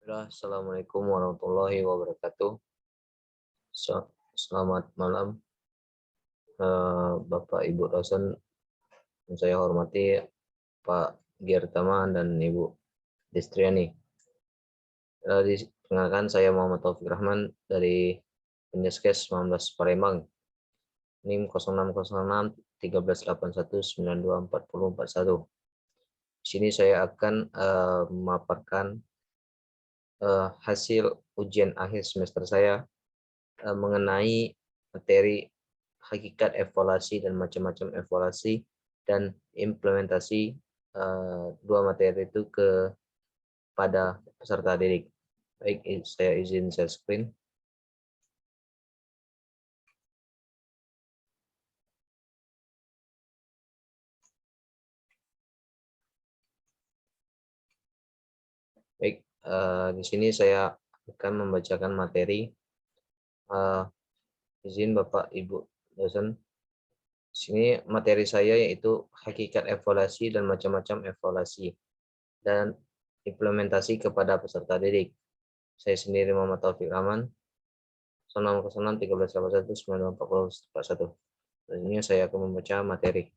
Assalamualaikum warahmatullahi wabarakatuh. Selamat malam, Bapak Ibu dosen yang saya hormati, Pak Giertama dan Ibu Destriani. Perkenalkan, saya Muhammad Taufik Rahman dari Penyaskes 19 Palembang, NIM 0606 1381 924041. Di sini saya akan memaparkan hasil ujian akhir semester saya mengenai materi hakikat evaluasi dan macam-macam evaluasi dan implementasi dua materi itu kepada peserta didik. Baik, saya izin share screen. Baik, di sini saya akan membacakan materi. Izin Bapak Ibu dosen. Di sini materi saya yaitu hakikat evaluasi dan macam-macam evaluasi dan implementasi kepada peserta didik. Saya sendiri Muhammad Taufik Rahman, 0606 1381 924041. Selanjutnya saya akan membaca materi.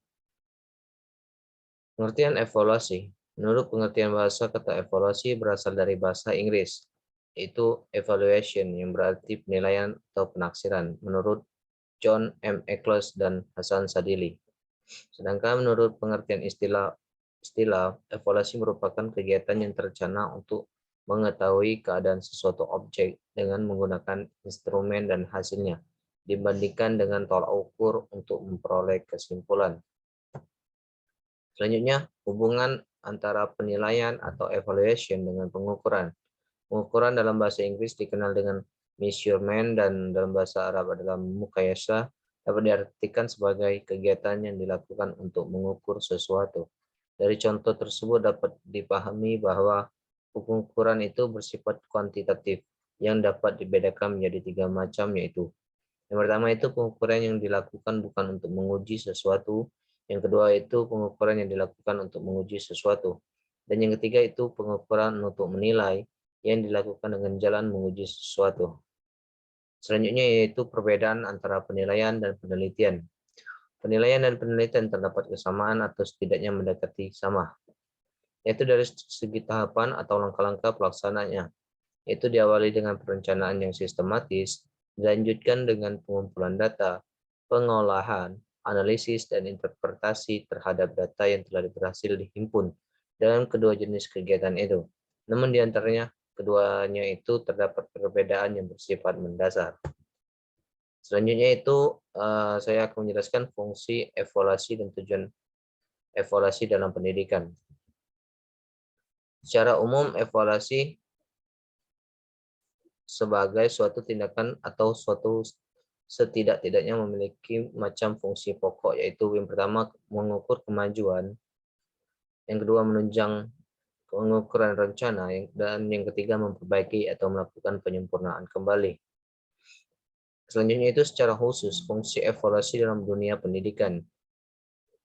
Pengertian evaluasi. Menurut pengertian bahasa, kata evaluasi berasal dari bahasa Inggris, yaitu evaluation, yang berarti penilaian atau penaksiran, menurut John M. Eccles dan Hasan Sadili. Sedangkan menurut pengertian istilah, evaluasi merupakan kegiatan yang terencana untuk mengetahui keadaan sesuatu objek dengan menggunakan instrumen dan hasilnya, dibandingkan dengan tolak ukur untuk memperoleh kesimpulan. Selanjutnya, hubungan antara penilaian atau evaluation dengan pengukuran. Pengukuran dalam bahasa Inggris dikenal dengan measurement dan dalam bahasa Arab adalah mukayasa, dapat diartikan sebagai kegiatan yang dilakukan untuk mengukur sesuatu. Dari contoh tersebut dapat dipahami bahwa pengukuran itu bersifat kuantitatif yang dapat dibedakan menjadi 3 macam, yaitu yang pertama itu pengukuran yang dilakukan bukan untuk menguji sesuatu, yang kedua itu pengukuran yang dilakukan untuk menguji sesuatu, dan yang ketiga itu pengukuran untuk menilai yang dilakukan dengan jalan menguji sesuatu. Selanjutnya yaitu perbedaan antara penilaian dan penelitian. Penilaian dan penelitian terdapat kesamaan atau setidaknya mendekati sama, yaitu dari segi tahapan atau langkah-langkah pelaksanaannya, yaitu diawali dengan perencanaan yang sistematis, dilanjutkan dengan pengumpulan data, pengolahan, analisis, dan interpretasi terhadap data yang telah berhasil dihimpun dalam kedua jenis kegiatan itu. Namun di antaranya keduanya itu terdapat perbedaan yang bersifat mendasar. Selanjutnya itu saya akan menjelaskan fungsi evaluasi dan tujuan evaluasi dalam pendidikan. Secara umum, evaluasi sebagai suatu tindakan atau suatu setidak-tidaknya memiliki macam fungsi pokok, yaitu yang pertama mengukur kemajuan, yang kedua menunjang pengukuran rencana, dan yang ketiga memperbaiki atau melakukan penyempurnaan kembali. Selanjutnya itu secara khusus fungsi evaluasi dalam dunia pendidikan.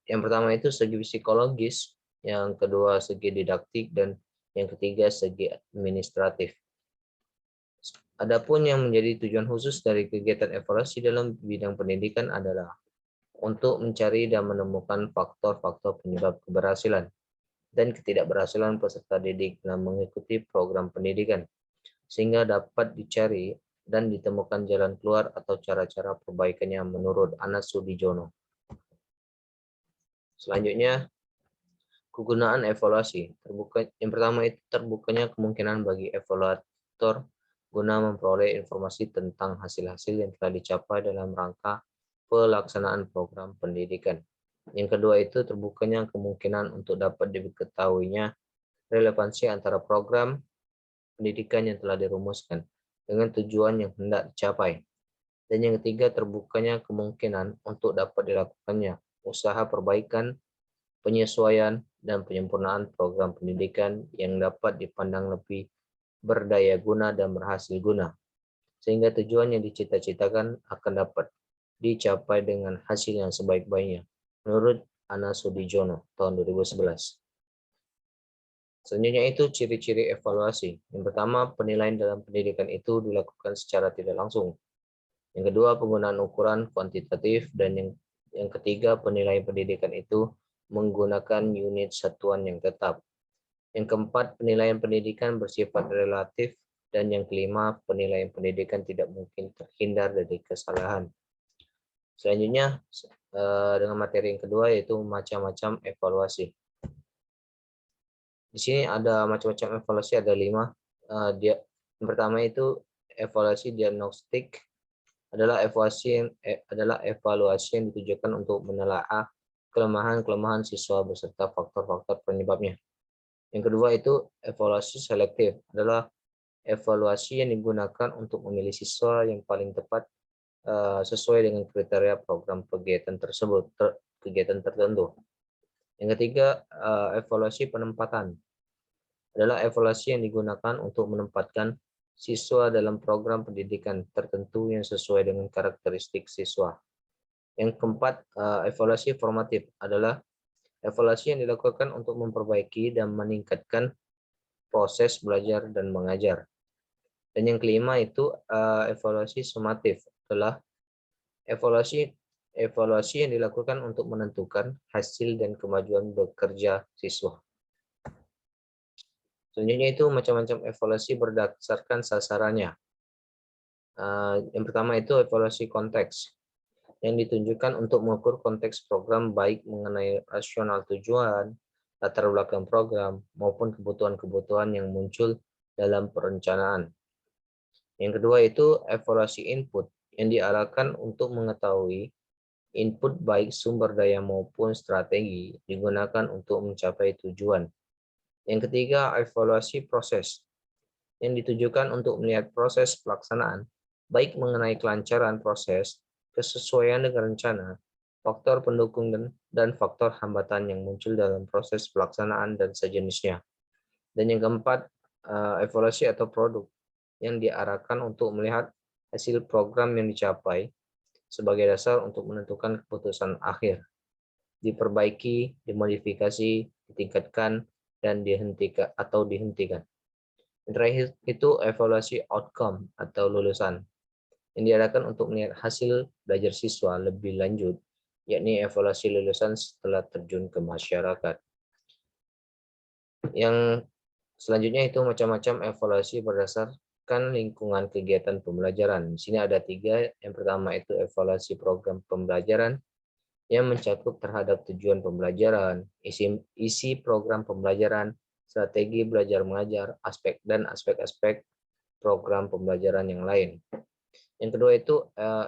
Yang pertama itu segi psikologis, yang kedua segi didaktik, dan yang ketiga segi administratif. Adapun yang menjadi tujuan khusus dari kegiatan evaluasi dalam bidang pendidikan adalah untuk mencari dan menemukan faktor-faktor penyebab keberhasilan dan ketidakberhasilan peserta didik dalam mengikuti program pendidikan, sehingga dapat dicari dan ditemukan jalan keluar atau cara-cara perbaikannya menurut Anas Sudijono. Selanjutnya, kegunaan evaluasi. Yang pertama itu terbukanya kemungkinan bagi evaluator guna memperoleh informasi tentang hasil-hasil yang telah dicapai dalam rangka pelaksanaan program pendidikan. Yang kedua itu terbukanya kemungkinan untuk dapat diketahuinya relevansi antara program pendidikan yang telah dirumuskan dengan tujuan yang hendak dicapai. Dan yang ketiga terbukanya kemungkinan untuk dapat dilakukannya usaha perbaikan, penyesuaian, dan penyempurnaan program pendidikan yang dapat dipandang lebih berdaya guna dan berhasil guna, sehingga tujuan yang dicita-citakan akan dapat dicapai dengan hasil yang sebaik-baiknya, menurut Anas Sudijono tahun 2011. Selanjutnya itu ciri-ciri evaluasi. Yang pertama, penilaian dalam pendidikan itu dilakukan secara tidak langsung. Yang kedua, penggunaan ukuran kuantitatif. Dan yang ketiga, penilaian pendidikan itu menggunakan unit satuan yang tetap. Yang keempat, penilaian pendidikan bersifat relatif. Dan yang kelima, penilaian pendidikan tidak mungkin terhindar dari kesalahan. Selanjutnya, dengan materi yang kedua yaitu macam-macam evaluasi. Di sini ada macam-macam evaluasi, ada 5. Yang pertama itu evaluasi diagnostik, adalah evaluasi yang ditujukan untuk menelaah kelemahan-kelemahan siswa beserta faktor-faktor penyebabnya. Yang kedua itu evaluasi selektif, adalah evaluasi yang digunakan untuk memilih siswa yang paling tepat sesuai dengan kriteria program kegiatan tersebut, kegiatan tertentu. Yang ketiga, evaluasi penempatan, adalah evaluasi yang digunakan untuk menempatkan siswa dalam program pendidikan tertentu yang sesuai dengan karakteristik siswa. Yang keempat, evaluasi formatif, adalah evaluasi yang dilakukan untuk memperbaiki dan meningkatkan proses belajar dan mengajar. Dan yang kelima itu evaluasi sumatif, adalah evaluasi yang dilakukan untuk menentukan hasil dan kemajuan bekerja siswa. Selanjutnya itu macam-macam evaluasi berdasarkan sasarannya. Yang pertama itu evaluasi konteks, yang ditunjukkan untuk mengukur konteks program baik mengenai rasional tujuan, latar belakang program, maupun kebutuhan-kebutuhan yang muncul dalam perencanaan. Yang kedua itu evaluasi input, yang diarahkan untuk mengetahui input baik sumber daya maupun strategi digunakan untuk mencapai tujuan. Yang ketiga, evaluasi proses, yang ditujukan untuk melihat proses pelaksanaan, baik mengenai kelancaran proses, kesesuaian dengan rencana, faktor pendukung dan faktor hambatan yang muncul dalam proses pelaksanaan dan sejenisnya. Dan yang keempat, evaluasi atau produk, yang diarahkan untuk melihat hasil program yang dicapai sebagai dasar untuk menentukan keputusan akhir, diperbaiki, dimodifikasi, ditingkatkan, dan dihentikan. Yang terakhir itu evaluasi outcome atau lulusan, yang diadakan untuk melihat hasil belajar siswa lebih lanjut, yakni evaluasi lulusan setelah terjun ke masyarakat. Yang selanjutnya itu macam-macam evaluasi berdasarkan lingkungan kegiatan pembelajaran. Di sini ada 3. Yang pertama itu evaluasi program pembelajaran, yang mencakup terhadap tujuan pembelajaran, isi program pembelajaran, strategi belajar mengajar, aspek-aspek program pembelajaran yang lain. Yang kedua itu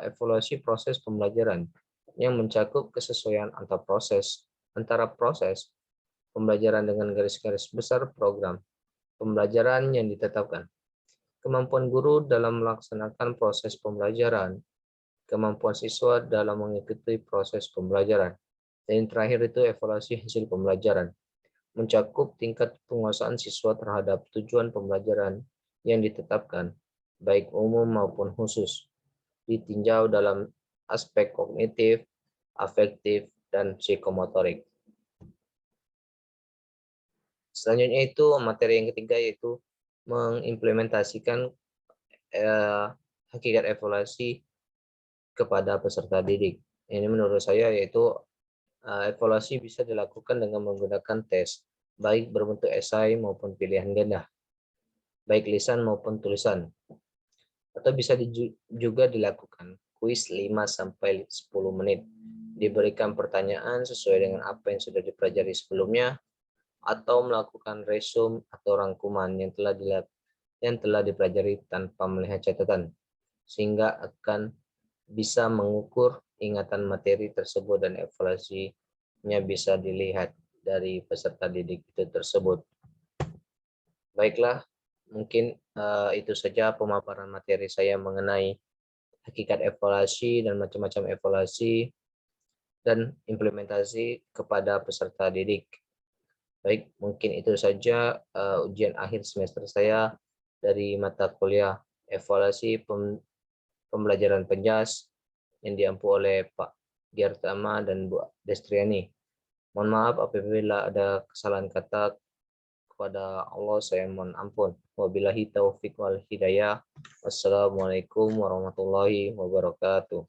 evaluasi proses pembelajaran, yang mencakup kesesuaian antara proses pembelajaran dengan garis-garis besar program pembelajaran yang ditetapkan, kemampuan guru dalam melaksanakan proses pembelajaran, kemampuan siswa dalam mengikuti proses pembelajaran. Dan yang terakhir itu evaluasi hasil pembelajaran, mencakup tingkat penguasaan siswa terhadap tujuan pembelajaran yang ditetapkan, baik umum maupun khusus, ditinjau dalam aspek kognitif, afektif, dan psikomotorik. Selanjutnya itu materi yang ketiga yaitu mengimplementasikan hakikat evaluasi kepada peserta didik. Ini menurut saya yaitu evaluasi bisa dilakukan dengan menggunakan tes, baik berbentuk esai maupun pilihan ganda, baik lisan maupun tulisan. Atau bisa juga dilakukan kuis 5-10 menit. Diberikan pertanyaan sesuai dengan apa yang sudah dipelajari sebelumnya, atau melakukan resume atau rangkuman yang telah dipelajari tanpa melihat catatan, sehingga akan bisa mengukur ingatan materi tersebut dan evaluasinya bisa dilihat dari peserta didik itu tersebut. Baiklah, mungkin itu saja pemaparan materi saya mengenai hakikat evaluasi dan macam-macam evaluasi dan implementasi kepada peserta didik. Baik, mungkin itu saja ujian akhir semester saya dari mata kuliah evaluasi pembelajaran penjas yang diampu oleh Pak Giartama dan Bu Destriani. Mohon maaf apabila ada kesalahan kata, kepada Allah saya mohon ampun. Wabillahi taufik wal hidayah. Wassalamualaikum warahmatullahi wabarakatuh.